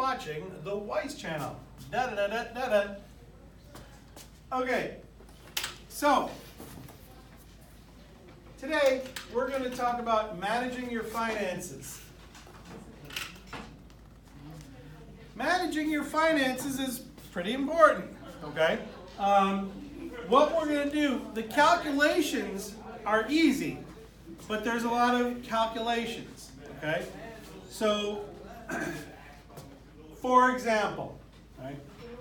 watching the Weiss channel. Da da da da da da. Okay, so today we're going to talk about managing your finances. Managing your finances is pretty important, okay? What we're going to do, the calculations are easy, but there's a lot of calculations, okay? So, for example, right,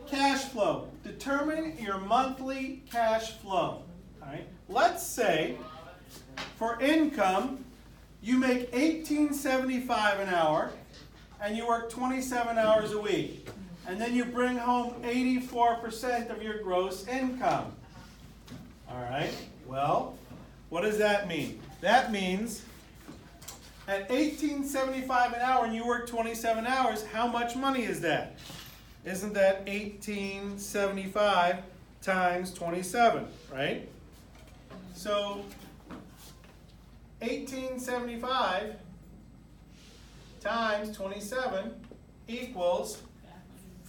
cash flow. Determine your monthly cash flow. All right? Let's say for income, you make $18.75 an hour, and you work 27 hours a week. And then you bring home 84% of your gross income. All right? Well, what does that mean? That means at $18.75 an hour and you work 27 hours, how much money is that? Isn't that $18.75 times 27, right? So $18.75 times 27 equals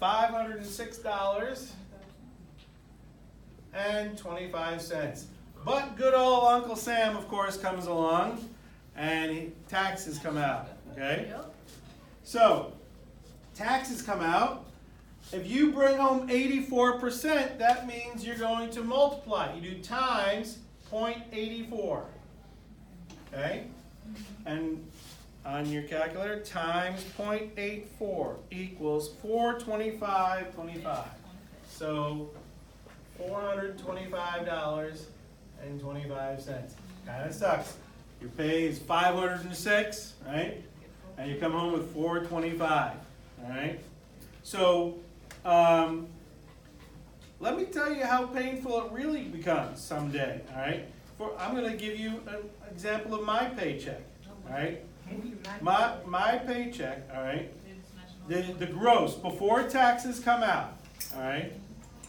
$506.25. But good old Uncle Sam, of course, comes along and taxes come out, okay? So, taxes come out. If you bring home 84%, that means you're going to multiply. You do times 0.84, okay? And on your calculator, times 0.84 equals 425.25. So $425.25. Kind of sucks. Your pay is $506, right? And you come home with $425, all right? So let me tell you how painful it really becomes someday, all right? I'm going to give you an example of my paycheck, all right? My paycheck, all right, the gross, before taxes come out, all right,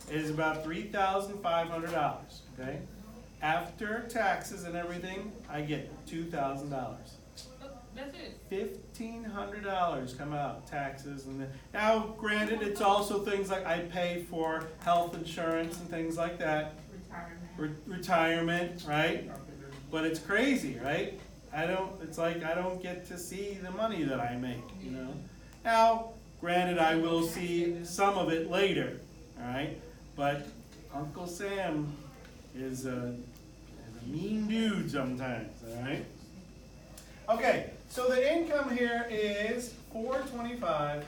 is about $3,500, okay? After taxes and everything, I get $2,000. That's it. $1,500 come out, taxes. Now, granted, it's also things like I pay for health insurance and things like that. Retirement, right? But it's crazy, right? It's like I don't get to see the money that I make, you know. Now, granted, I will see some of it later, all right? But Uncle Sam is a mean dude sometimes, all right? Okay, so the income here is $425.25.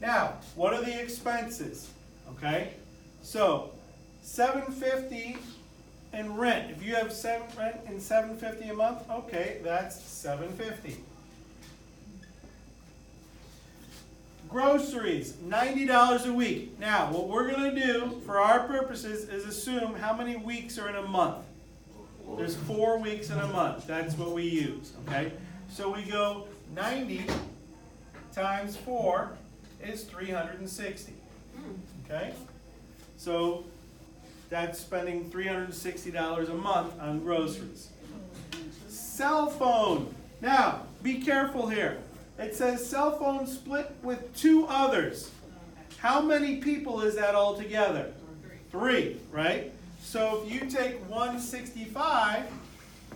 Now, what are the expenses? Okay, so $750 in rent. If you have rent and $750 a month, okay, that's $750. Groceries, $90 a week. Now, what we're going to do for our purposes is assume how many weeks are in a month. There's 4 weeks in a month. That's what we use, okay? So we go 90 times 4 is 360, okay? So that's spending $360 a month on groceries. Cell phone. Now, be careful here. It says cell phone split with 2 others. How many people is that altogether? 3, right? So if you take 165,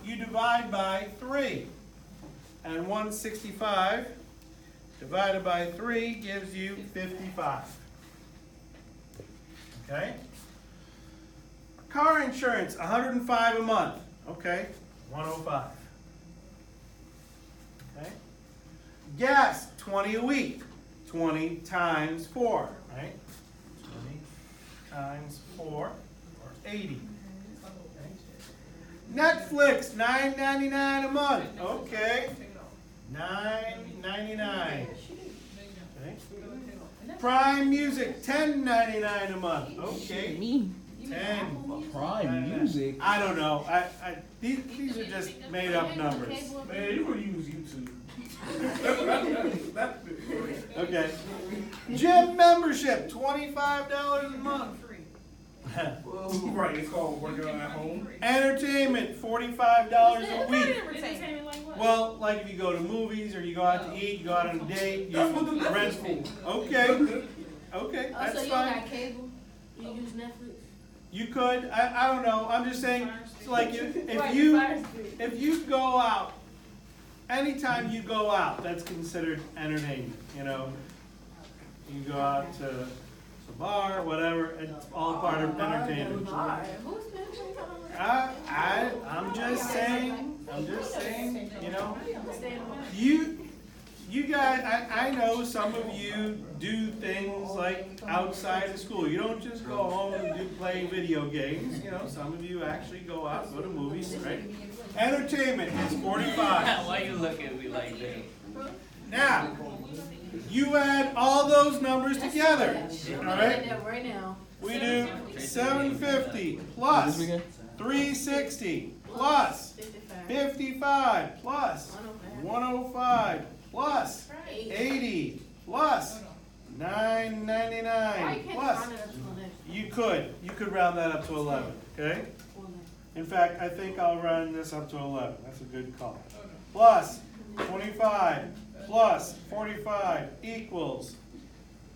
you divide by 3. And 165 divided by 3 gives you 55. Okay? Car insurance, $105 a month. Okay, $105. Okay? Gas, $20 a week. 20 times 4, right? 20 times 4, or 80. Okay. Netflix, $9.99 a month. Okay. $9.99. Okay. Prime Music, $10.99 a month. Okay. 10. Prime Music. I don't know. These are just made up numbers. Man, you gonna use YouTube. Okay. Gym membership, $25 a month. Right, it's called working on at home. Entertainment, $45 a week. Entertainment like what? Well, like if you go to movies or you go out to eat, you go out on a date, That's what the you Netflix rent. for. Okay, okay, Oh, so that's you don't fine. got cable? You use Netflix? You could, I don't know, I'm just saying, it's like if Right, you, Fire Street. if you go out, anytime you go out, that's considered entertainment, you know? You go out to a bar, whatever, it's all part of entertainment. Who's been I'm just saying, you know? Understandable. You guys, I know some of you do things like outside of school. You don't just go home and play video games, you know, some of you actually go out, go to movies, right? Entertainment is 45. Why you look at me like that? Now, you add all those numbers together, all right? Right now. We do 750 plus 360 plus 55 plus 105 plus 80 plus 999 plus. You could round that up to 11, okay? In fact, I think I'll round this up to 11. That's a good call. Plus 25 plus 45 equals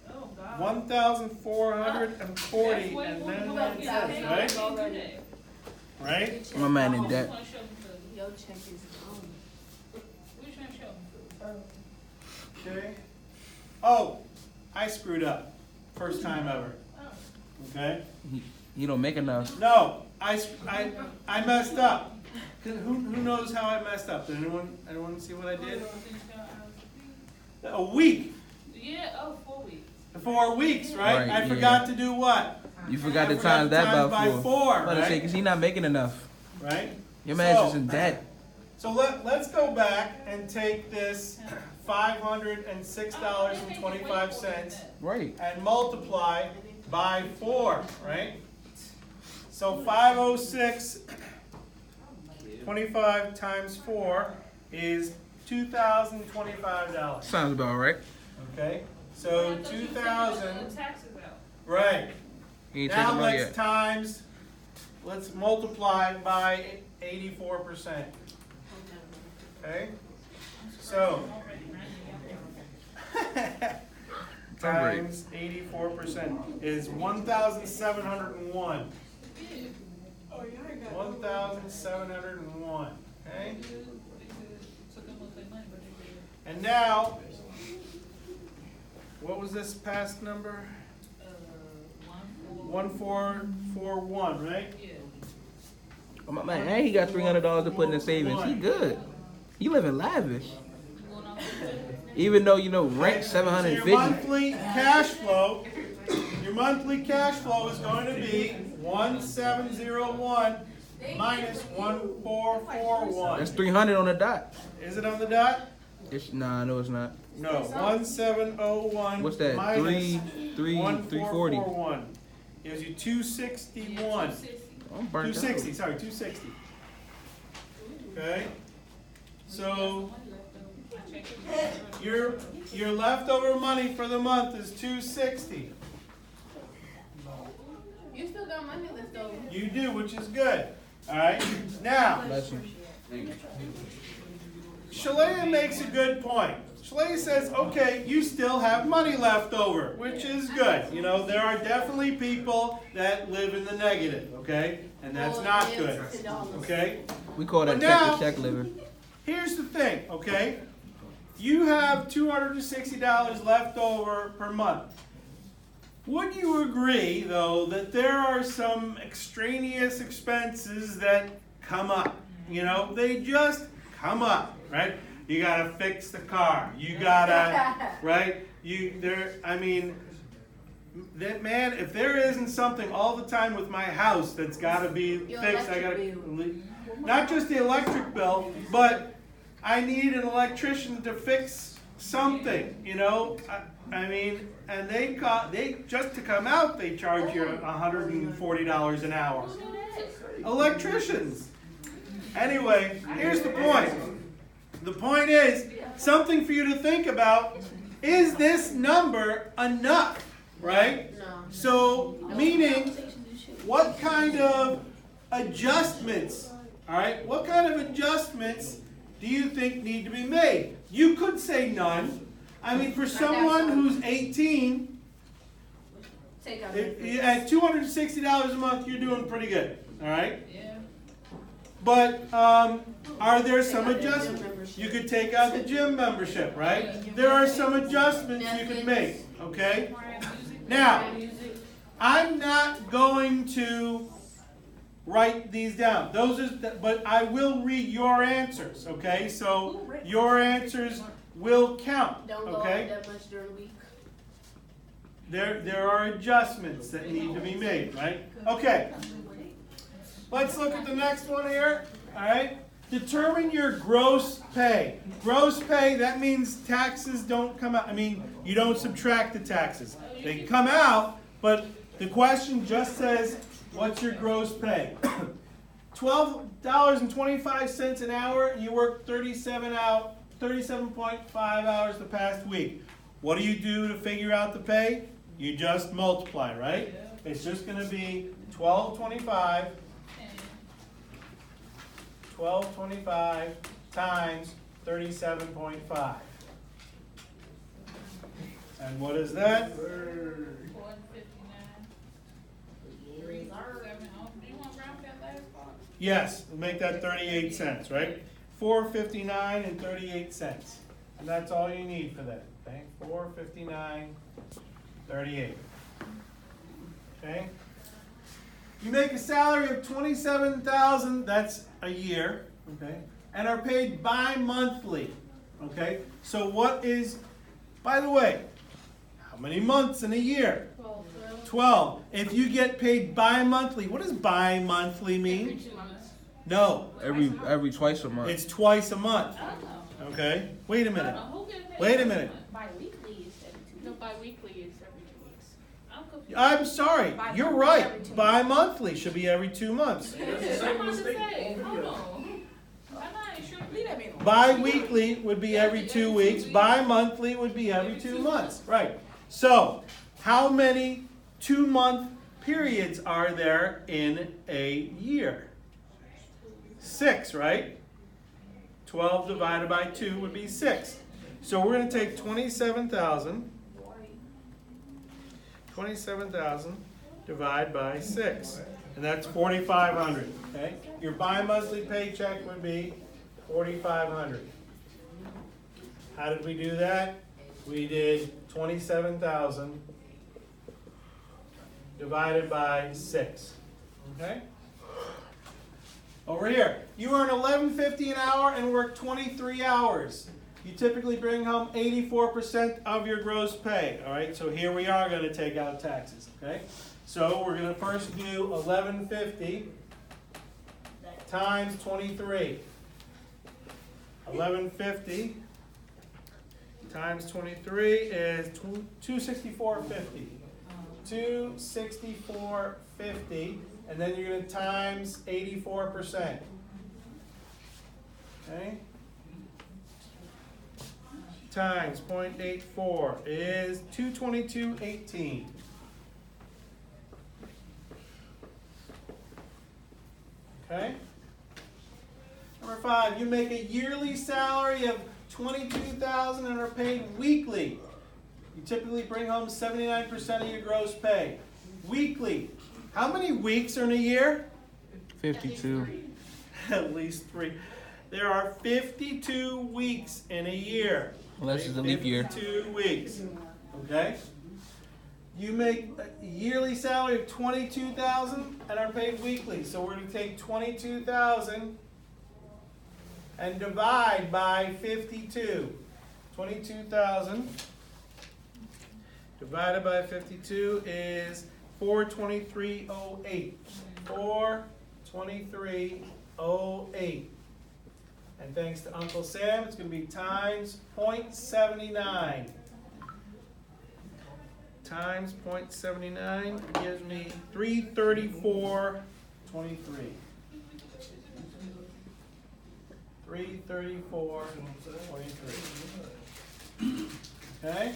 Oh, God. 1,440 and 99 cents, right? Right? I'm a man in debt. Your check is on. Which one show me? Okay. Oh, I screwed up. First time ever. Okay? You don't make enough. No, I messed up. Who knows how I messed up? Did anyone see what I did? A week. Yeah, 4 weeks. 4 weeks, right? Right, I yeah. forgot to do what? You forgot I to times that by 4. four, I'm about to say, right? because he's not making enough. Right? Your man's So- just in debt. So let's go back and take this $506.25 Right. and multiply by 4, right? So 506.25 times 4 is $2,025. Sounds about right. Okay? So I thought you 2,000, figured the taxes out. right? He ain't Now taking about let's yet. let's multiply by 84%. Okay? So times 84% is 1,701. 1,701. Okay? And now, what was this past number? 1441, right? Yeah. Oh, my man, and he got $300 to put in the savings. He good. He living lavish. Even though, you know, rent So your 750. monthly cash flow, is going to be 1,701 minus 1,441. That's 300 on the dot. Is it on the dot? Nah, no, it's not. No, 1,701. What's that? minus 340. 1,441 gives you 261. I'm burnt out. 260. Sorry, 260. Okay. So your leftover money for the month is 260. You still got money left over. You do, which is good. All right. Now, Bless you. Shalea makes a good point. Shalea says, okay, you still have money left over, which is good. You know, there are definitely people that live in the negative, okay? And that's not good, okay? We call that But check now- to check living. Here's the thing, okay? You have $260 left over per month. Would you agree, though, that there are some extraneous expenses that come up? You know, they just come up, right? You gotta fix the car. You gotta, right? Man, if there isn't something all the time with my house that's gotta be Your fixed, I gotta, electric not just the electric bill, but I need an electrician to fix something, you know? And they just to come out, they charge you $140 an hour. Electricians. Anyway, here's the point. The point is, something for you to think about, is this number enough, right? No. So, meaning, what kind of adjustments, all right, what kind of adjustments do you think need to be made? You could say none. I mean, for someone who's 18, Take out at $260 a month, you're doing pretty good, all right? Yeah. But are there some adjustments? You could take out the gym membership, right? There are some adjustments you can make, okay? Now, I'm not going to write these down. But I will read your answers, okay? So your answers will count, Don't go okay? that much during the week. There are adjustments that need to be made, right? Okay. Let's look at the next one here, all right? Determine your gross pay. Gross pay, that means taxes don't come out. I mean, you don't subtract the taxes. They come out, but the question just says, what's your gross pay? $12.25 an hour, and you work 37.5 hours the past week. What do you do to figure out the pay? You just multiply, right? It's just going to be $12.25 times 37.5. And what is that? 459. 337. Oh, do you want to round that last part? Yes, we'll make that 38 cents, right? $4.59 and 38 cents. And that's all you need for that, okay? $4.59.38. Okay? You make a salary of $27,000, that's a year, okay? And are paid bi-monthly, okay? So what is, by the way, how many months in a year? 12. If you get paid bi-monthly, what does bi-monthly mean? 2 months. No, Every twice a month. it's twice a month, I don't know. okay? Wait a I minute. don't know. Who gets paid Wait a every minute. month? Bi-weekly is every 2 weeks. No, bi-weekly is every 2 weeks. I'm confused. I'm sorry, Bi-monthly you're every right. 2 months. Bi-monthly should be every 2 months. I'm about to say, hold on. Why not? It shouldn't be that many. Bi-weekly would be every 2 weeks. Bi-monthly would be every 2 months. Right. So, how many 2-month periods are there in a year? 6, right? 12 divided by 2 would be 6. So we're going to take 27,000 divided by 6. And that's 4,500. Okay? Your bi-monthly paycheck would be 4,500. How did we do that? We did 27,000 divided by 6. Okay? Over here, you earn $11.50 an hour and work 23 hours. You typically bring home 84% of your gross pay. All right, so here we are going to take out taxes. Okay, so we're going to first do $11.50 times 23. $11.50 times 23 is $264.50. $264.50, and then you're going to times 84%. Okay? Times 0.84 is $222.18. Okay? Number 5, you make a yearly salary of $22,000 and are paid weekly. You typically bring home 79% of your gross pay. Weekly. How many weeks are in a year? 52. At least 3. There are 52 weeks in a year. Unless it's a leap year. 52 weeks. Okay? You make a yearly salary of $22,000 and are paid weekly. So we're going to take $22,000 and divide by 52. 22,000 divided by 52 is 423.08. 423.08. And thanks to Uncle Sam, it's going to be times 0.79. Times 0.79 gives me 334.23. 334.23. Okay?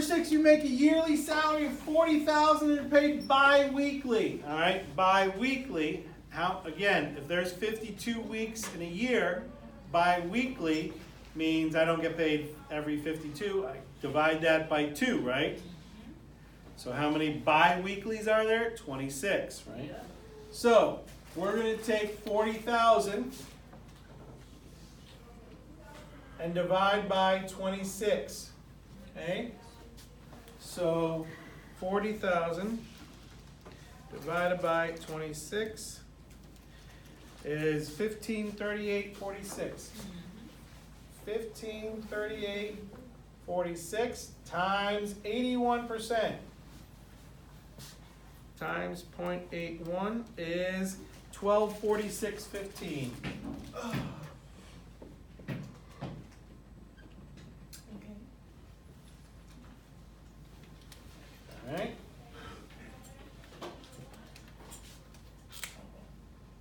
6, you make a yearly salary of $40,000 and paid bi-weekly. All right, bi-weekly. How, again, if there's 52 weeks in a year, bi-weekly means I don't get paid every 52. I divide that by 2, right? So how many bi-weeklies are there? 26, right? So we're going to take 40,000 and divide by 26. Okay? So 40,000 divided by 26 is 1538.46. 1538.46 times 81% times 0.81 is 1246.15. Alright.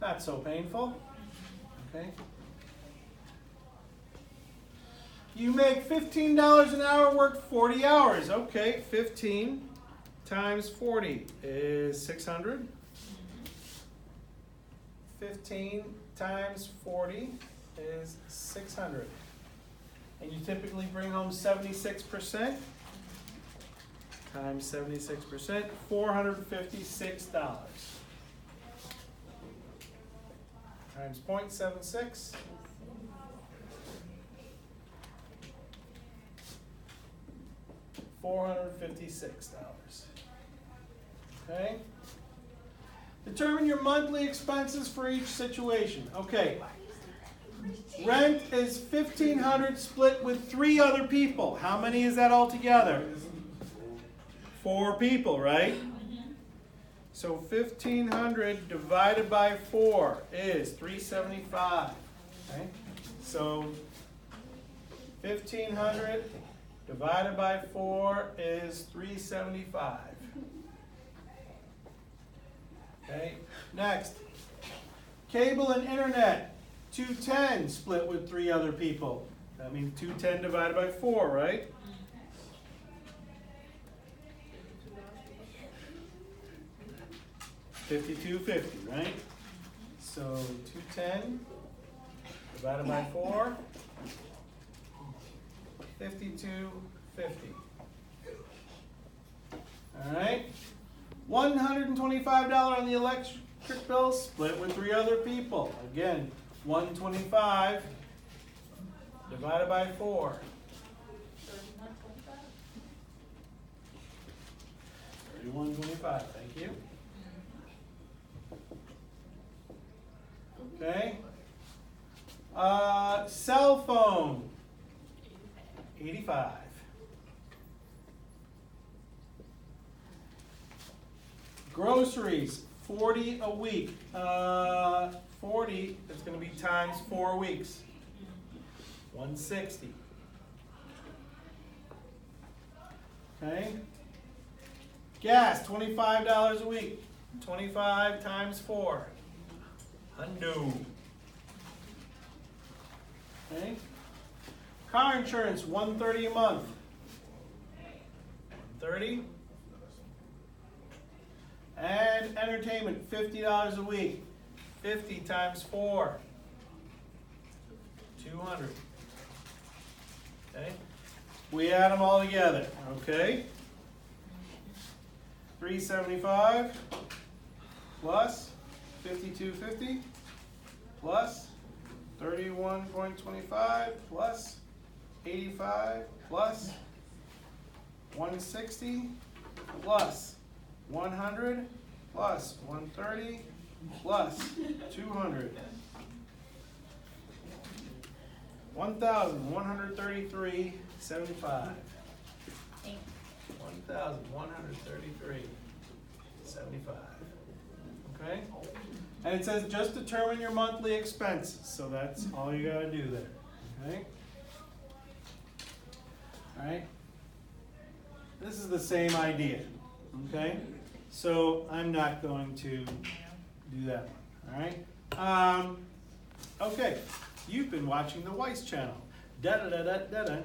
Not so painful. Okay. You make $15 an hour, work 40 hours. Okay, 15 times 40 is 600. 15 times 40 is 600. And you typically bring home 76%. Times 76%, $456. Times 0.76. $456. Okay? Determine your monthly expenses for each situation. Okay. Rent is $1,500 split with 3 other people. How many is that altogether? 4 people, right? So 1,500 divided by 4 is 375. Okay? So 1,500 divided by 4 is 375. Okay, next. Cable and internet, 210 split with 3 other people. That means 210 divided by 4, right? $52.50, right? So 210 divided by 4, $52.50. All right. $125 on the electric bill split with 3 other people. Again, 125 divided by 4. 31.25. Thank you. Okay. Cell phone, 85. Groceries, 40 a week. 40 is going to be times 4 weeks. 160. Okay. Gas, $25 a week. 25 times 4. Undo. Okay. Car insurance, $130 a month. 130. And entertainment, $50 a week. 50 times 4. 200. Okay. We add them all together. Okay. 375 plus 52.50 plus 31.25 plus 85 plus 160 plus 100 plus 130 plus 200. 1,133.75. 1,133.75. Okay? And it says just determine your monthly expenses. So that's all you gotta do there. Okay? Alright? This is the same idea. Okay? So I'm not going to do that one. Alright? Okay. You've been watching the Weiss channel. Da da da da da da.